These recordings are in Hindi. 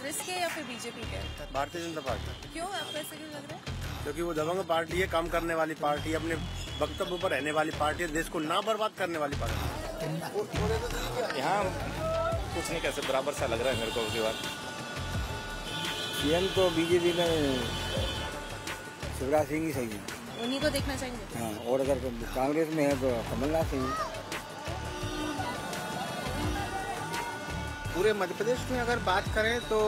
कांग्रेस के या फिर बीजेपी के? भारतीय जनता पार्टी। क्यों, आपको ऐसे क्यों लग रहा है? क्योंकि वो दबंग पार्टी है, काम करने वाली पार्टी है, अपने वक्तव्य पर रहने वाली पार्टी है, देश को ना बर्बाद करने वाली पार्टी है। यहाँ कुछ नहीं कैसे बराबर सा लग रहा है मेरे को की बात। सीएम तो बीजेपी में शिवराज सिंह ही सही है, उन्हीं को देखना चाहेंगे। हाँ, और अगर कांग्रेस में है तो कमलनाथ सिंह। पूरे मध्य प्रदेश में अगर बात करें तो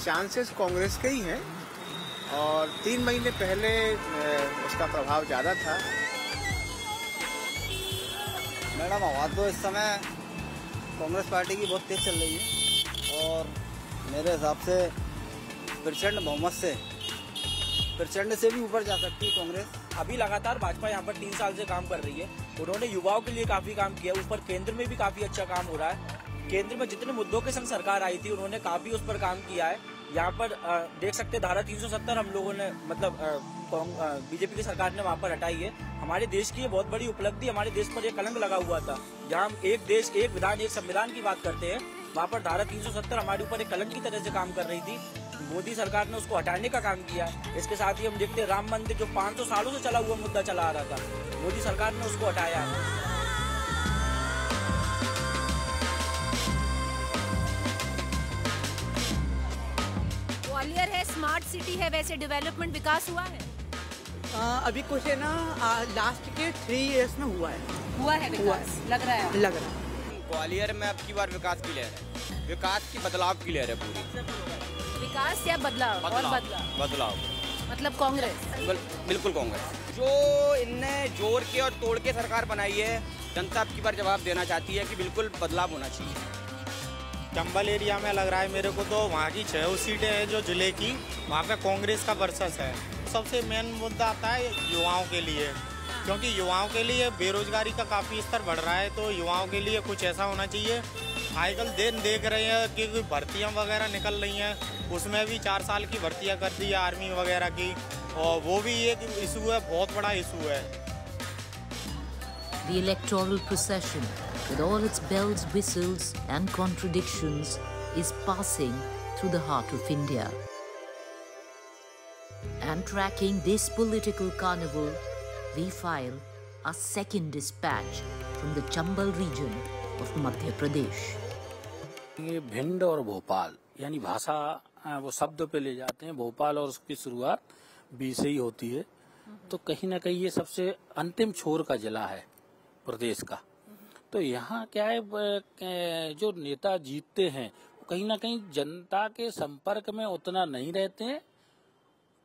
चांसेस कांग्रेस के ही हैं और 3 महीने पहले उसका प्रभाव ज्यादा था। मैडम आवाज तो इस समय कांग्रेस पार्टी की बहुत तेज चल रही है और मेरे हिसाब से प्रचंड बहुमत से, प्रचंड से भी ऊपर जा सकती है कांग्रेस। अभी लगातार भाजपा यहाँ पर 3 साल से काम कर रही है। उन्होंने युवाओं के लिए काफी काम किया, उस पर केंद्र में भी काफी अच्छा काम हो रहा है। केंद्र में जितने मुद्दों के संग सरकार आई थी उन्होंने काफी उस पर काम किया है। यहाँ पर देख सकते धारा 370 हम लोगों ने मतलब बीजेपी की सरकार ने वहाँ पर हटाई है। हमारे देश की ये बहुत बड़ी उपलब्धि, हमारे देश पर एक कलंक लगा हुआ था। जहाँ हम एक देश एक विधान एक संविधान की बात करते हैं, वहाँ पर धारा 370 हमारे ऊपर एक कलंक की तरह से काम कर रही थी। मोदी सरकार ने उसको हटाने का काम किया। इसके साथ ही हम देखते हैं राम मंदिर जो 500 सालों से चला हुआ मुद्दा चला आ रहा था, मोदी सरकार ने उसको हटाया। ग्वालियर है, स्मार्ट सिटी है, वैसे डेवलपमेंट विकास हुआ है? अभी कुछ है ना, लास्ट के 3 इयर्स में हुआ है विकास, लग रहा है। ग्वालियर में अब की बार विकास की लहर है, विकास की बदलाव की लहर है पूरी। विकास या बदलाव? बदलाव मतलब कांग्रेस? बिल्कुल कांग्रेस। जो इनने जोड़ के और तोड़ के सरकार बनाई है, जनता अब की बार जवाब देना चाहती है कि बिल्कुल बदलाव होना चाहिए। चंबल एरिया में लग रहा है मेरे को तो वहाँ की 6 सीटें हैं जो जिले की, वहाँ पे कांग्रेस का वर्चस्व है। सबसे मेन मुद्दा आता है युवाओं के लिए, क्योंकि युवाओं के लिए बेरोजगारी का काफ़ी स्तर बढ़ रहा है, तो युवाओं के लिए कुछ ऐसा होना चाहिए। आजकल देख रहे हैं कि भर्तियाँ वगैरह निकल रही हैं, उसमें भी 4 साल की भर्तियाँ कर दी है आर्मी वगैरह की, और वो भी एक इशू है, बहुत बड़ा इशू है। The electoral procession, with all its bells, whistles and contradictions, is passing through the heart of India. And tracking this political carnival, we file a second dispatch from the Chambal region of Madhya Pradesh. ये भिंड और भोपाल यानी भाषा वो शब्द पे ले जाते हैं, भोपाल और उसकी शुरुआत बी से ही होती है, तो कहीं ना कहीं ये सबसे अंतिम छोर का जिला है प्रदेश का। तो यहाँ क्या है, जो नेता जीतते हैं कहीं ना कहीं जनता के संपर्क में उतना नहीं रहते हैं।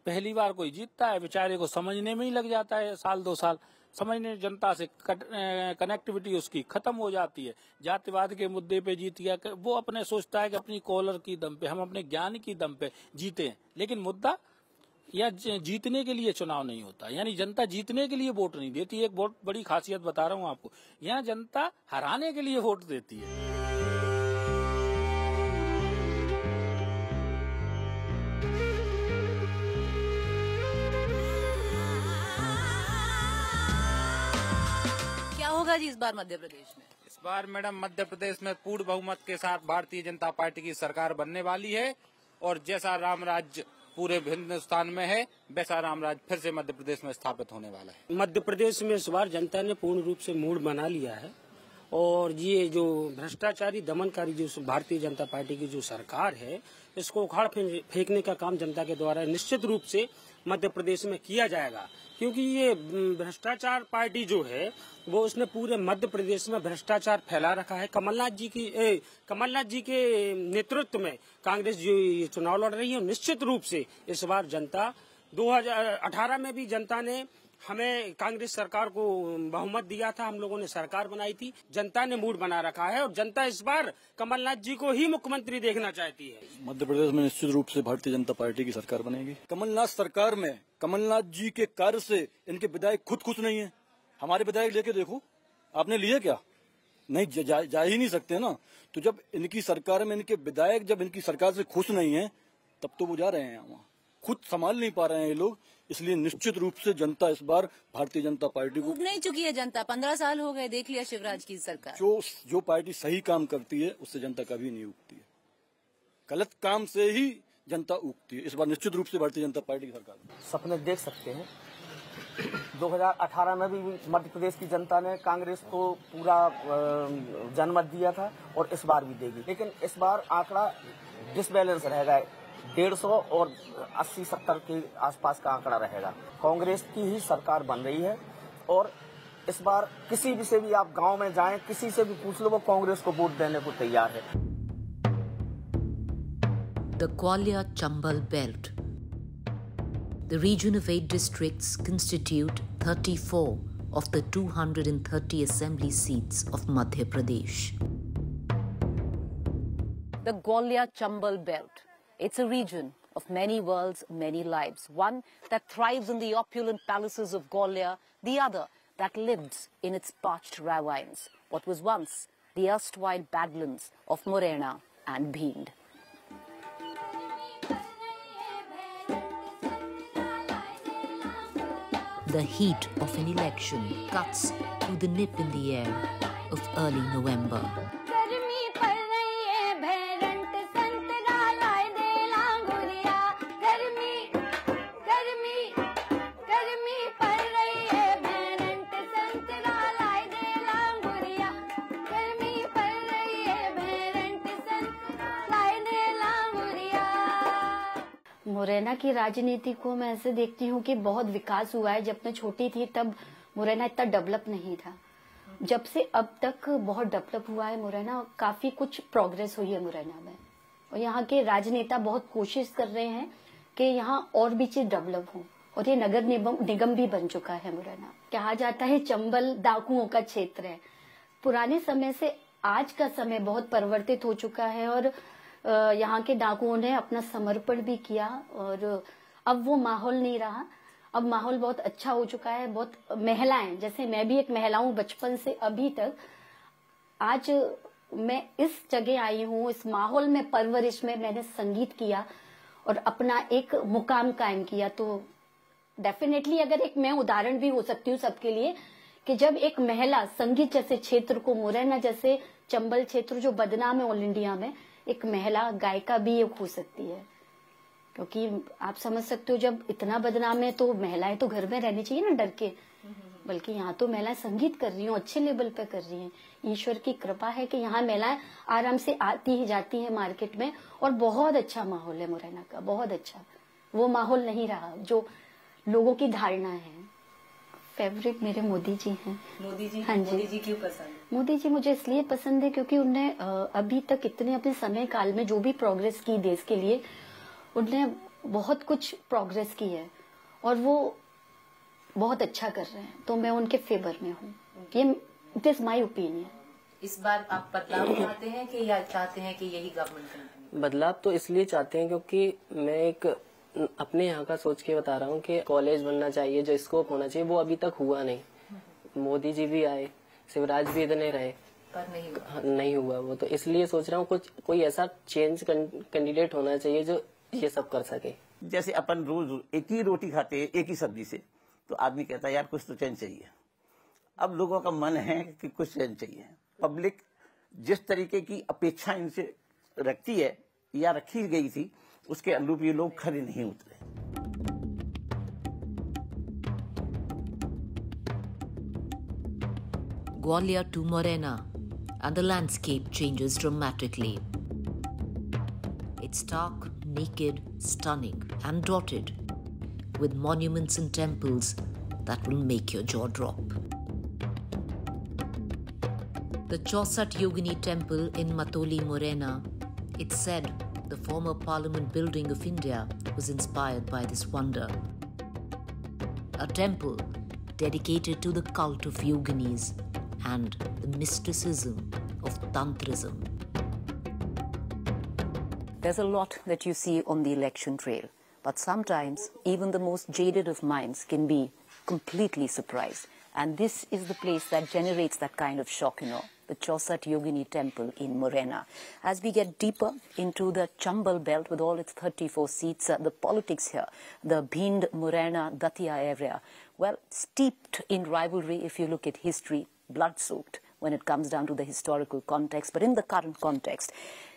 पहली बार कोई जीतता है, बेचारे को समझने में ही लग जाता है 1-2 साल, समझने जनता से कनेक्टिविटी उसकी खत्म हो जाती है। जातिवाद के मुद्दे पे जीत गया, वो अपने सोचता है कि अपनी कॉलर की दम पे, हम अपने ज्ञान की दम पे जीते हैं, लेकिन मुद्दा या जीतने के लिए चुनाव नहीं होता, यानी जनता जीतने के लिए वोट नहीं देती। एक बहुत बड़ी खासियत बता रहा हूँ आपको, यहाँ जनता हराने के लिए वोट देती है। क्या होगा जी इस बार मध्य प्रदेश में? इस बार मैडम मध्य प्रदेश में पूर्ण बहुमत के साथ भारतीय जनता पार्टी की सरकार बनने वाली है, और जैसा राम राज्य पूरे हिंदुस्तान में है, वैसा राम राज्य फिर से मध्य प्रदेश में स्थापित होने वाला है। मध्य प्रदेश में इस बार जनता ने पूर्ण रूप से मूड बना लिया है, और ये जो भ्रष्टाचारी दमनकारी जो भारतीय जनता पार्टी की जो सरकार है, इसको उखाड़ फेंकने का काम जनता के द्वारा निश्चित रूप से मध्य प्रदेश में किया जाएगा। क्योंकि ये भ्रष्टाचार पार्टी जो है वो उसने पूरे मध्य प्रदेश में भ्रष्टाचार फैला रखा है। कमलनाथ जी के नेतृत्व में कांग्रेस जो ये चुनाव लड़ रही है, निश्चित रूप से इस बार जनता 2018 में भी जनता ने हमें कांग्रेस सरकार को बहुमत दिया था, हम लोगों ने सरकार बनाई थी। जनता ने मूड बना रखा है और जनता इस बार कमलनाथ जी को ही मुख्यमंत्री देखना चाहती है। मध्य प्रदेश में निश्चित रूप से भारतीय जनता पार्टी की सरकार बनेगी। कमलनाथ सरकार में कमलनाथ जी के कार्य से इनके विधायक खुश नहीं है। हमारे विधायक लेके देखो, आपने लिए क्या? नहीं, जा ही नहीं सकते ना। तो जब इनकी सरकार में इनके विधायक जब इनकी सरकार से खुश नहीं है, तब तो वो जा रहे हैं वहाँ, खुद संभाल नहीं पा रहे हैं ये लोग। इसलिए निश्चित रूप से जनता इस बार भारतीय जनता पार्टी को नहीं चुकी है जनता। 15 साल हो गए, देख लिया शिवराज की सरकार। जो पार्टी सही काम करती है उससे जनता कभी नहीं उगती है, गलत काम से ही जनता उगती है। इस बार निश्चित रूप से भारतीय जनता पार्टी की सरकार सपने देख सकते हैं। 2018 में भी मध्य प्रदेश की जनता ने कांग्रेस को पूरा जनमत दिया था और इस बार भी देगी, लेकिन इस बार आंकड़ा डिसबैलेंस रहेगा। 150 और 80-70 के आसपास का आंकड़ा रहेगा। कांग्रेस की ही सरकार बन रही है और इस बार किसी भी से भी आप गांव में जाएं, किसी से भी पूछ लो, वो कांग्रेस को वोट देने को तैयार है। The Gwalior Chambal Belt. The region of 8 districts constitute 34 of the 230 assembly seats of Madhya Pradesh. The Gwalior Chambal Belt. It's a region of many worlds, many lives. One that thrives in the opulent palaces of Gwalior, the other that lives in its parched ravines, what was once the erstwhile badlands of Morena and Bhind. The heat of an election cuts through the nip in the air of early November. Morena की राजनीति को मैं ऐसे देखती हूँ कि बहुत विकास हुआ है। जब मैं छोटी थी तब मुरैना इतना डेवलप नहीं था। जब से अब तक बहुत डेवलप हुआ है मुरैना, काफी कुछ प्रोग्रेस हुई है मुरैना में। और यहाँ के राजनेता बहुत कोशिश कर रहे हैं कि यहाँ और भी चीज डेवलप हो, और ये नगर निगम भी बन चुका है मुरैना। कहा जाता है चंबल डाकुओं का क्षेत्र है। पुराने समय से आज का समय बहुत परिवर्तित हो चुका है और यहाँ के डाकुओं ने अपना समर्पण भी किया और अब वो माहौल नहीं रहा। अब माहौल बहुत अच्छा हो चुका है। बहुत महिलाएं, जैसे मैं भी एक महिला हूँ बचपन से अभी तक, आज मैं इस जगह आई हूँ, इस माहौल में परवरिश में मैंने संगीत किया और अपना एक मुकाम कायम किया। तो डेफिनेटली अगर एक मैं उदाहरण भी हो सकती हूँ सबके लिए कि जब एक महिला संगीत जैसे क्षेत्र को, मुरैना जैसे चंबल क्षेत्र जो बदनाम है ऑल इंडिया में, एक महिला गायिका भी एक हो सकती है। क्योंकि आप समझ सकते हो जब इतना बदनाम है तो महिलाएं तो घर में रहनी चाहिए ना डर के, बल्कि यहाँ तो महिलाएं संगीत कर रही हैं, अच्छे लेवल पे कर रही हैं। ईश्वर की कृपा है कि यहाँ महिलाएं आराम से आती ही जाती हैं मार्केट में और बहुत अच्छा माहौल है मुरैना का, बहुत अच्छा। वो माहौल नहीं रहा जो लोगों की धारणा है। फेवरेट मेरे मोदी जी हैं। मोदी जी? हाँ जी। मोदी जी क्यों पसंद है? मोदी जी मुझे इसलिए पसंद है क्योंकि उनने अभी तक इतने अपने समय काल में जो भी प्रोग्रेस की देश के लिए, उनने बहुत कुछ प्रोग्रेस की है और वो बहुत अच्छा कर रहे हैं। तो मैं उनके फेवर में हूँ। ये इट इज माई ओपिनियन। इस बार आप बदलाव चाहते हैं कि या चाहते हैं कि यही गवर्नमेंट? बदलाव तो इसलिए चाहते हैं क्योंकि मैं एक अपने यहाँ का सोच के बता रहा हूँ कि कॉलेज बनना चाहिए, जो स्कोप होना चाहिए वो अभी तक हुआ नहीं। मोदी जी भी आए, शिवराज भी इतने रहे पर नहीं हुआ वो। तो इसलिए सोच रहा हूँ कोई ऐसा चेंज कैंडिडेट होना चाहिए जो ये सब कर सके। जैसे अपन रोज एक ही रोटी खाते हैं एक ही सब्जी से, तो आदमी कहता है यार कुछ तो चेंज चाहिए। अब लोगों का मन है कि कुछ चेंज चाहिए। पब्लिक जिस तरीके की अपेक्षा इनसे रखती है या रखी गई थी, उसके अनुरूप ये लोग खरे नहीं उतरे। Gwalior to Morena, and the landscape changes dramatically. It's stark, naked, stunning, and dotted with monuments and temples that will make your jaw drop. The Chaussat Yogini Temple in Matoli, Morena, it's said the former Parliament building of India was inspired by this wonder. A temple dedicated to the cult of Yoginis and the mysticism of Tantrism. There's a lot that you see on the election trail, but sometimes even the most jaded of minds can be completely surprised. And this is the place that generates that kind of shock, the Chaussat Yogini Temple in Morena. As we get deeper into the Chambal belt with all its 34 seats, the politics here, the Bhind, Morena, Datia area, well, steeped in rivalry if you look at history, blood-soaked when it comes down to the historical context. But in the current context,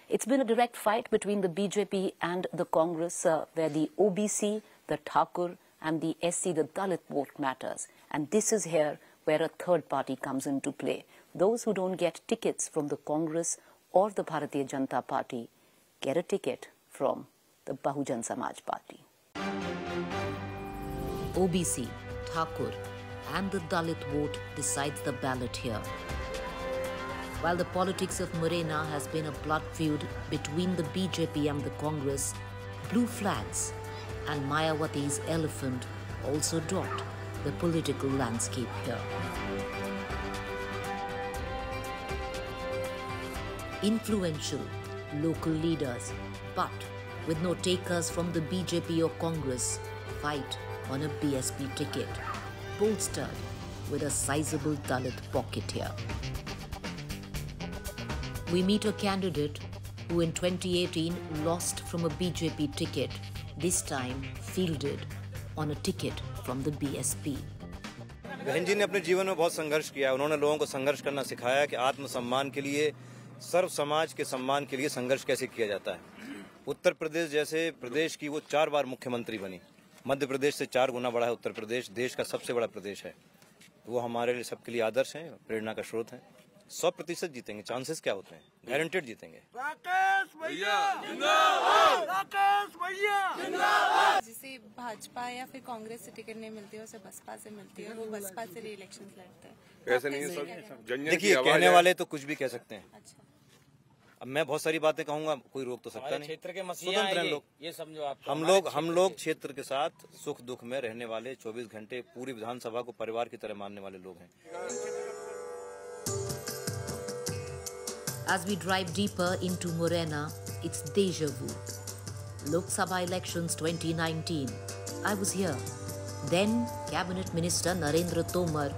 It's been a direct fight between the BJP and the Congress, where the OBC, the Thakur, and the SC, the Dalit vote matters. And this is here where a third party comes into play. Those who don't get tickets from the Congress or the Bharatiya Janata Party get a ticket from the Bahujan Samaj Party. OBC, Thakur, and the Dalit vote decides the ballot here. While the politics of Morena has been a blood feud between the BJP and the Congress, blue flags and Mayawati's elephant also dot the political landscape here. Influential local leaders, but with no takers from the BJP or Congress, fight on a BSP ticket, bolstered with a sizable Dalit pocket here. We meet a candidate who in 2018 lost from a BJP ticket, this time fielded on a ticket from the BSP. बहन जी ने अपने जीवन में बहुत संघर्ष किया है। उन्होंने लोगों को संघर्ष करना सिखाया कि आत्मसम्मान के लिए, सर्व समाज के सम्मान के लिए संघर्ष कैसे किया जाता है। उत्तर प्रदेश जैसे प्रदेश की वो 4 बार मुख्यमंत्री बनी। मध्य प्रदेश से 4 गुना बड़ा है उत्तर प्रदेश, देश का सबसे बड़ा प्रदेश है। वो हमारे लिए सबके लिए आदर्श हैं, प्रेरणा का स्रोत हैं। 100% जीतेंगे। चांसेस क्या होते हैं? गारंटेड जीतेंगे। राकेश भैया जिंदाबाद, राकेश भैया जिंदाबाद। जिसे भाजपा या फिर कांग्रेस से टिकट नहीं मिलती है, उसे बसपा से मिलती है, वो बसपा से री-इलेक्शन लड़ते हैं। ऐसा नहीं है। देखिए, कहने वाले तो कुछ भी कह सकते हैं। अब मैं बहुत सारी बातें कहूंगा, कोई रोक तो सकता नहीं। क्षेत्र के मसीहा हैं लोग, ये समझो आप। हम लोग क्षेत्र के साथ सुख दुख में रहने वाले, 24 घंटे पूरी विधानसभा को परिवार की तरह मानने वाले लोग हैं। As we drive deeper into Morena, it's deja vu. Lok Sabha elections 2019. I was here. Then Cabinet Minister Narendra Tomar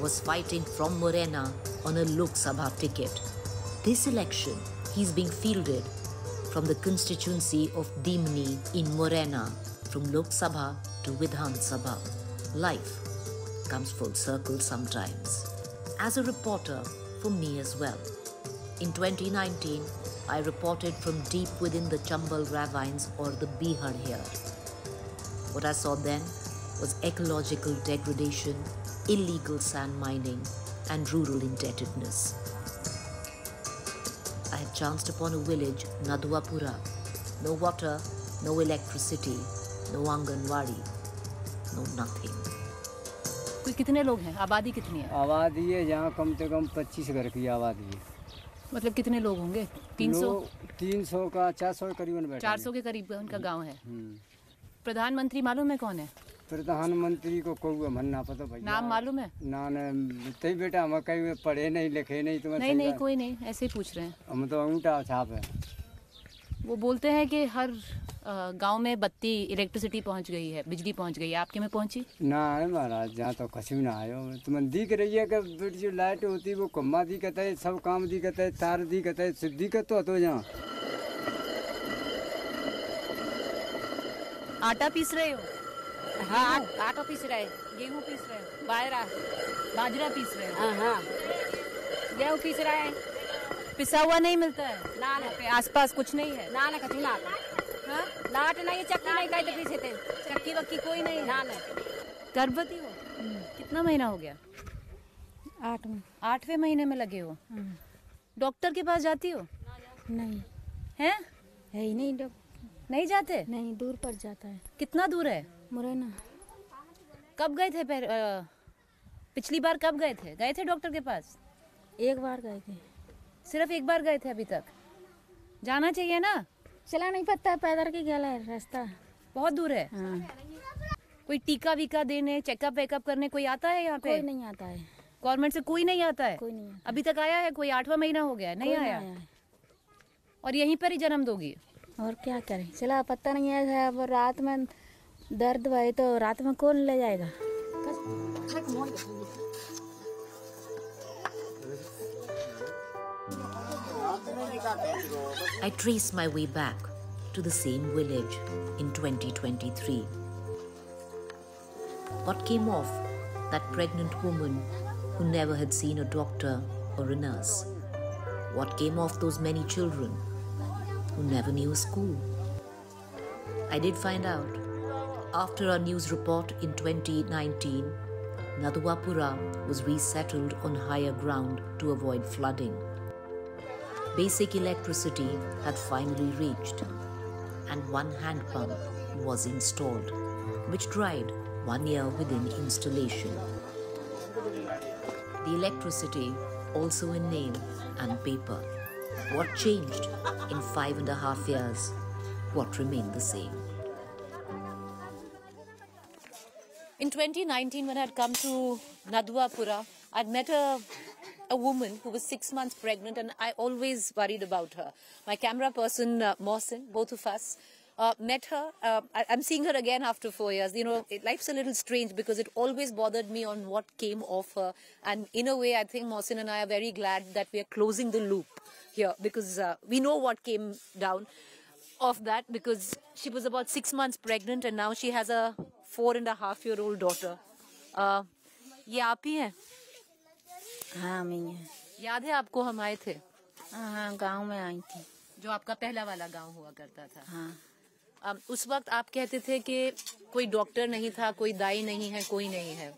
was fighting from Morena on a Lok Sabha ticket. This election, he's being fielded from the constituency of Dimni in Morena, from Lok Sabha to Vidhan Sabha. Life comes full circle sometimes. As a reporter, for me as well. In 2019, I reported from deep within the Chambal ravines or the Bihar here. What I saw then was ecological degradation, illegal sand mining, and rural indebtedness. I had chanced upon a village, Naduapura. No water, no electricity, no Anganwadi, no nothing. कोई कितने लोग हैं? आबादी कितनी है? आबादी है यहाँ कम से कम 25 घर की आबादी है। मतलब कितने लोग होंगे? 300 का 400 करीबन बैठे। 400 के करीब उनका गांव है। प्रधानमंत्री मालूम है कौन है? प्रधानमंत्री को कोई मन्ना पता भैया। नाम मालूम है? ना ते बेटा हम कहीं पढ़े नहीं लिखे नहीं तो नहीं कोई नहीं, ऐसे ही पूछ रहे हैं। हम तो अंगूठा छाप है। वो बोलते हैं कि हर गांव में बत्ती, इलेक्ट्रिसिटी पहुंच गई है, बिजली पहुंच गई है। आपके में पहुंची? ना है महाराज, जहाँ तो कछु ना आयो। तुम दिख रही है कि जो लाइट होती वो कम्मा दिखत है, सब काम दिखत है, तार दिखत है, सिद्ध दिखत तो यहाँ। आटा पीस रहे हो? हाँ, आटा पीस रहे, गेहूँ पीस रहे हो, बाजरा पीस रहे हो। हाँ, गेहूँ पीस रहे हैं। पिसा हुआ नहीं मिलता है? ना आसपास कुछ नहीं है? ना कछु ना। हाँ? लाट नहीं, चक्की नहीं, कहीं तो पीछे थे। चक्की वक्की कोई नहीं? ना। गर्भवती हो? कितना महीना हो गया? 8वें महीने में लगे हो। डॉक्टर के पास जाती हो? नहीं। है ही नहीं डॉक्टर। नहीं जाते? नहीं, दूर पड़ जाता है। कितना दूर है? मुरैना। कब गए थे? पिछली बार कब गए थे? गए थे डॉक्टर के पास? एक बार गए थे। सिर्फ एक बार गए थे अभी तक? जाना चाहिए ना? चला नहीं पड़ता, पैदल के गया है, रास्ता बहुत दूर है। कोई टीका वीका देने, चेकअप वेकअप करने कोई आता है यहाँ पे? कोई नहीं आता है। गवर्नमेंट से कोई नहीं आता है? कोई नहीं आता। अभी तक आया है कोई? 8वां महीना हो गया नहीं आया? और यहीं पर ही जन्म दोगी? और क्या करें, चला पता नहीं है। अब रात में दर्द भाई तो रात में कौन ले जाएगा? I trace my way back to the same village in 2023. What came of that pregnant woman who never had seen a doctor or a nurse? What came of those many children who never knew a school. I did find out. After our news report in 2019, Nadhuapura was resettled on higher ground to avoid flooding. Basic electricity had finally reached, and one hand pump was installed, which dried 1 year within installation. The electricity also in name and paper. What changed in 5.5 years? What remained the same? In 2019, when I had come to Nadhuapura, I'd met a woman who was 6 months pregnant, and I always worried about her. My camera person, Mohsin, both of us, met her. I'm seeing her again after 4 years. You know, life's a little strange because it always bothered me on what came of her. And in a way, I think Mohsin and I are very glad that we are closing the loop here, because we know what came down of that, because she was about 6 months pregnant and now she has a 4.5-year-old daughter. ये आप ही हैं? हाँ मैं ही। याद है आपको हम आए थे? हाँ गांव में आई थी। जो आपका पहला वाला गांव हुआ करता था। हाँ। उस वक्त आप कहते थे कि कोई डॉक्टर नहीं था, कोई दाई नहीं है, कोई नहीं है।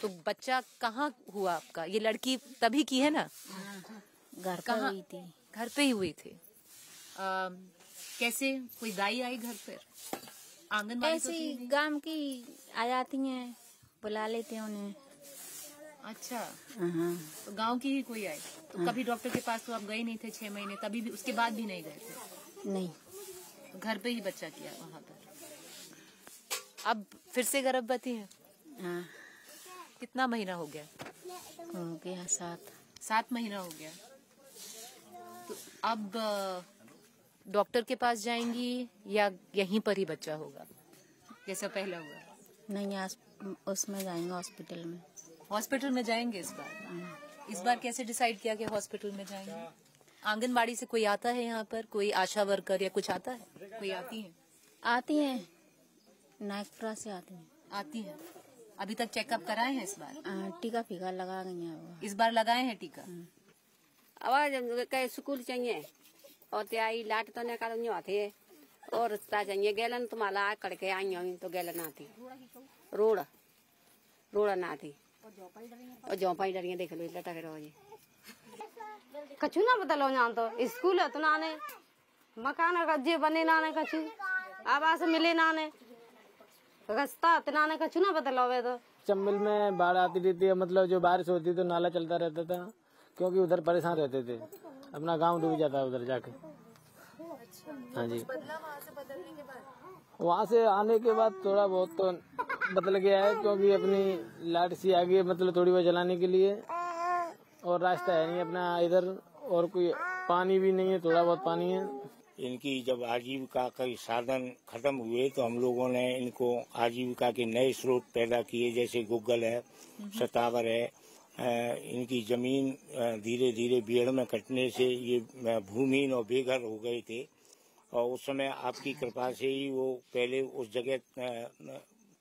तो बच्चा कहाँ हुआ आपका? ये लड़की तभी की है ना? घर पे हुई थी। घर पे ही हुई थी। कैसे? कोई दाई आई घर पर? आंगनबाड़ी ऐसी गांव की आ जाती हैं, बुला लेते हैं उन्हें। अच्छा। तो गांव की ही कोई आई? तो कभी डॉक्टर के पास तो आप गए नहीं थे 6 महीने, तभी भी उसके बाद भी नहीं गए थे? नहीं। तो घर पे ही बच्चा किया वहाँ पर। अब फिर से गर्भवती है? हाँ। कितना महीना हो गया? हो गया 7 महीना हो गया। तो अब डॉक्टर के पास जाएंगी या यहीं पर ही बच्चा होगा जैसा पहला हुआ? नहीं, उसमें जाएंगे हॉस्पिटल में। हॉस्पिटल में जाएंगे इस बार? इस बार कैसे डिसाइड किया कि हॉस्पिटल में जाएंगे? आंगनबाड़ी से कोई आता है यहाँ पर? कोई आशा वर्कर या कुछ आता है? कोई आती है? आती है, नागपुरा से आती है। अभी तक चेकअप कराए हैं इस बार? टीका फीका लगा गई हैं। इस बार लगाए हैं टीका? आवाज कहीं स्कूल चाहिए और त्याई लाट तो ने कालो थे और रास्ता चाहिए गैलन तुम्हारा आ करके आई तो गैलन आती रोड ना थी और जौपाई डरिया देख लो लटा के रोज कछु ना बदलो जान तो स्कूल है तो नाने मकान जे बने नाने कछु आवास मिले नाने रास्ता नाने कछु ना बदलो तो। चंबल में बाढ़ आती रहती है, मतलब जो बारिश होती तो नाला चलता रहता था, क्योंकि उधर परेशान रहते थे, अपना गांव डूब जाता है उधर जाके। हाँ जी। वहाँ से आने के बाद थोड़ा बहुत तो बदल गया है, क्योंकि अपनी लाइट सी आ गई, मतलब थोड़ी बहुत जलाने के लिए, और रास्ता है नहीं अपना इधर, और कोई पानी भी नहीं है, थोड़ा बहुत पानी है। इनकी जब आजीविका के साधन खत्म हुए तो हम लोगों ने इनको आजीविका के नए स्रोत पैदा किए, जैसे गुग्गल है, सतावर है। इनकी जमीन धीरे धीरे भीड़ में कटने से ये भूमिहीन और बेघर हो गए थे, और उस समय आपकी कृपा से ही वो पहले उस जगह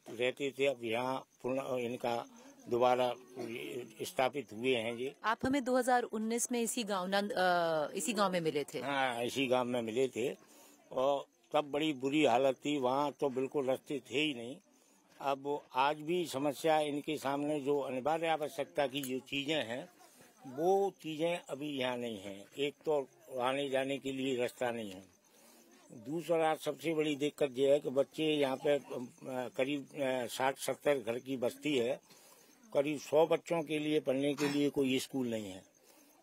रहते थे, अब यहाँ पुनः इनका दोबारा स्थापित हुए हैं जी। आप हमें 2019 में इसी गांव में मिले थे? हाँ, इसी गांव में मिले थे, और तब बड़ी बुरी हालत थी, वहाँ तो बिल्कुल रास्ते थे ही नहीं। अब आज भी समस्या इनके सामने, जो अनिवार्य आवश्यकता की जो चीजें हैं वो चीजें अभी यहाँ नहीं हैं। एक तो आने जाने के लिए रास्ता नहीं है, दूसरा सबसे बड़ी दिक्कत यह है कि बच्चे यहाँ पे करीब 60-70 घर की बस्ती है, करीब 100 बच्चों के लिए पढ़ने के लिए कोई स्कूल नहीं है,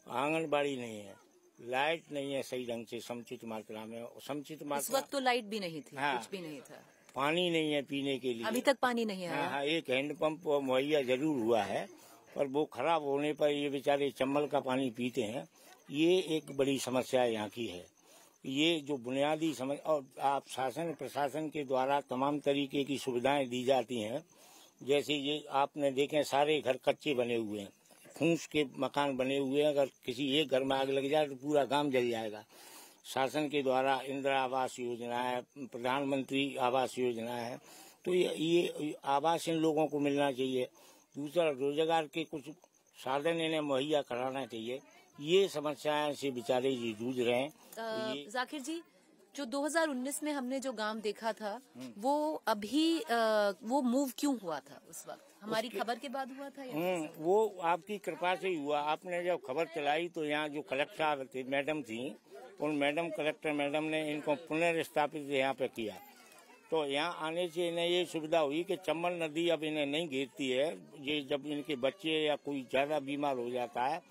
आंगनबाड़ी नहीं है, लाइट नहीं है सही ढंग से समुचित मात्रा में। समुचित मात्रा इस वक्त तो लाइट भी नहीं थी। हाँ, कुछ भी नहीं था। पानी नहीं है पीने के लिए, अभी तक पानी नहीं आया। हाँ, एक हैंडपंप मुहैया जरूर हुआ है, पर वो खराब होने पर ये बेचारे चंबल का पानी पीते हैं। ये एक बड़ी समस्या यहाँ की है। ये जो बुनियादी समस्या, और आप शासन प्रशासन के द्वारा तमाम तरीके की सुविधाएं दी जाती हैं, जैसे ये आपने देखे सारे घर कच्चे बने हुए हैं, फूस के मकान बने हुए हैं, अगर किसी एक घर में आग लग जाए तो पूरा गांव जल जाएगा। शासन के द्वारा इंदिरा आवास योजना है, प्रधानमंत्री आवास योजना है, तो ये आवास इन लोगों को मिलना चाहिए। दूसरा, रोजगार के कुछ साधन इन्हें मुहैया कराना चाहिए। ये समस्याएं से बेचारे जी जूझ रहे हैं। जाकिर जी, जो 2019 में हमने जो गांव देखा था वो अभी वो मूव क्यों हुआ था उस वक्त? हमारी खबर के बाद हुआ था वो आपकी कृपा से ही हुआ। आपने जब खबर चलाई तो यहाँ जो कलेक्टर थे, मैडम थी, उन कलेक्टर मैडम ने इनको पुनर्स्थापित यहाँ पे किया। तो यहाँ आने से इन्हें ये सुविधा हुई कि चंबल नदी अब इन्हें नहीं घेरती है। ये जब इनके बच्चे या कोई ज्यादा बीमार हो जाता है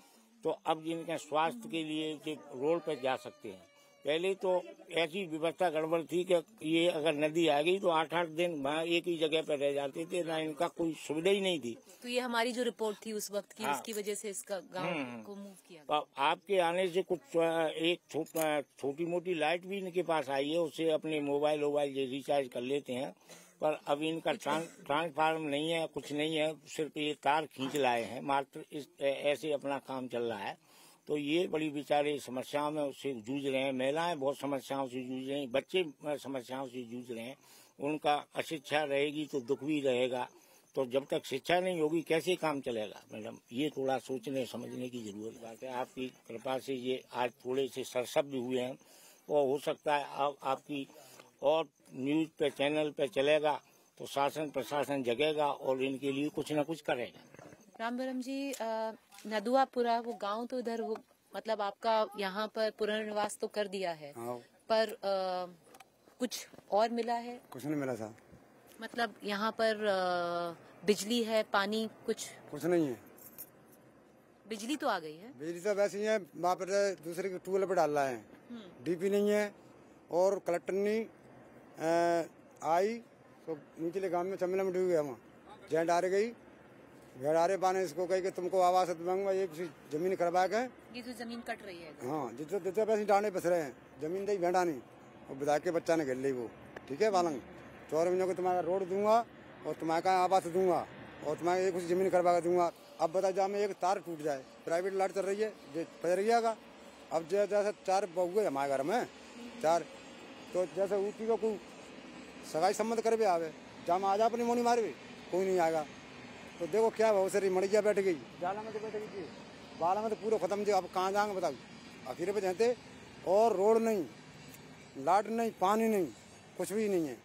तो अब इनके स्वास्थ्य के लिए रोड पर जा सकते हैं। पहले तो ऐसी व्यवस्था गड़बड़ थी कि ये अगर नदी आ गई तो 8-8 दिन वहाँ एक ही जगह पर रह जाते थे, ना इनका कोई सुविधा ही नहीं थी। तो ये हमारी जो रिपोर्ट थी उस वक्त की, उसकी वजह से इसका गांव को मूव किया। तो आपके आने से कुछ एक छोटी मोटी लाइट भी इनके पास आई है, उससे अपने मोबाइल रिचार्ज कर लेते हैं। पर अब इनका ट्रांसफार्म नहीं है, कुछ नहीं है, सिर्फ ये तार खींच लाए हैं मात्र, ऐसे अपना काम चल रहा है। तो ये बड़ी बेचारे समस्याओं में उससे जूझ रहे हैं। महिलाएं बहुत समस्याओं से जूझ रही हैं, बच्चे समस्याओं से जूझ रहे हैं। उनका अशिक्षा रहेगी तो दुख भी रहेगा। तो जब तक शिक्षा नहीं होगी कैसे काम चलेगा मैडम? ये थोड़ा सोचने समझने की जरूरत बात है। आपकी कृपा से ये आज थोड़े से सरसब्ज हुए हैं और हो सकता है आपकी और न्यूज पे चैनल पे चलेगा तो शासन प्रशासन जगेगा और इनके लिए कुछ न कुछ करेगा। रामबरम जी, नदुआपुरा वो गांव तो इधर हो, मतलब आपका यहाँ पर पुनर्निवास तो कर दिया है, पर कुछ और मिला है? कुछ नहीं मिला था। मतलब यहाँ पर बिजली है, पानी कुछ नहीं है। बिजली तो आ गई है? बिजली तो वैसे ही है, वहाँ पर दूसरे के ट्यूबवेल पर डाल रहा है। डीपी नहीं है और कलेक्टर नहीं आई तो निचले गांव में चमला में डूब गया। वहाँ जेंट आ गई, भेड़ारे बाने इसको कही कि तुमको आवास दूंगा, ये जमीन करवा के। ये जो जमीन कट रही है? हाँ, जितने पैसे डांडे बस रहे हैं, जमीन दी भेड़ा नहीं, और विधायक के बच्चा ने घेर ली वो। ठीक है बालंग, 4 महीनों को तुम्हारा रोड दूंगा और तुम्हारे का आवास दूंगा और तुम्हारे एक कुछ जमीन करवा के दूंगा। अब बता जा में एक तार टूट जाए, प्राइवेट लाइट चल रही है, पजरिया अब जैसे 4 बहुए हमारे घर में 4, तो जैसे ऊपी को कोई सगाई सम्मत कर भी आवे, जाम आ जा अपनी मोनी मारे कोई नहीं आएगा। तो देखो क्या बहुत सारी मड़िया बैठ गई, जाला में तो बैठ गई, बाला में तो पूरा खत्म थे। अब कहाँ जाएंगे बताओ? आखिर पे जाते और रोड नहीं, लाइट नहीं, पानी नहीं, कुछ भी नहीं है।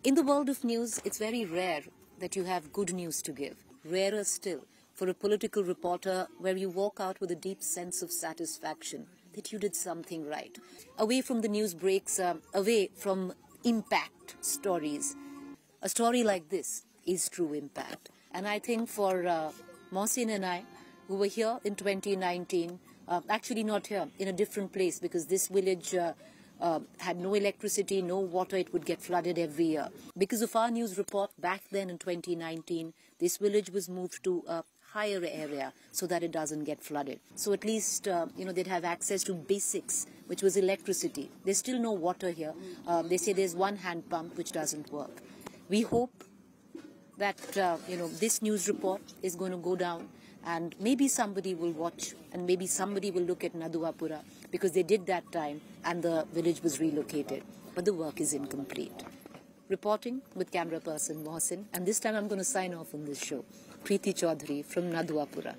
In the world of news, it's very rare that you have good news to give. Rarer still for a political reporter where you walk out with a deep sense of satisfaction that you did something right. Away from the news breaks, away from impact stories. A story like this is true impact. And I think for Mohsin and I, who were here in 2019, actually not here, in a different place, because this village had no electricity, no water, it would get flooded every year. Because of our news report back then in 2019, this village was moved to a higher area so that it doesn't get flooded. So at least, they'd have access to basics, which was electricity. There's still no water here. They say there's one hand pump which doesn't work. We hope that, this news report is going to go down and maybe somebody will watch and maybe somebody will look at Naduapura, because they did that time and the village was relocated. But the work is incomplete. Reporting with camera person Mohsin, and this time I'm going to sign off on this show. Preeti Chaudhary from Naduapura.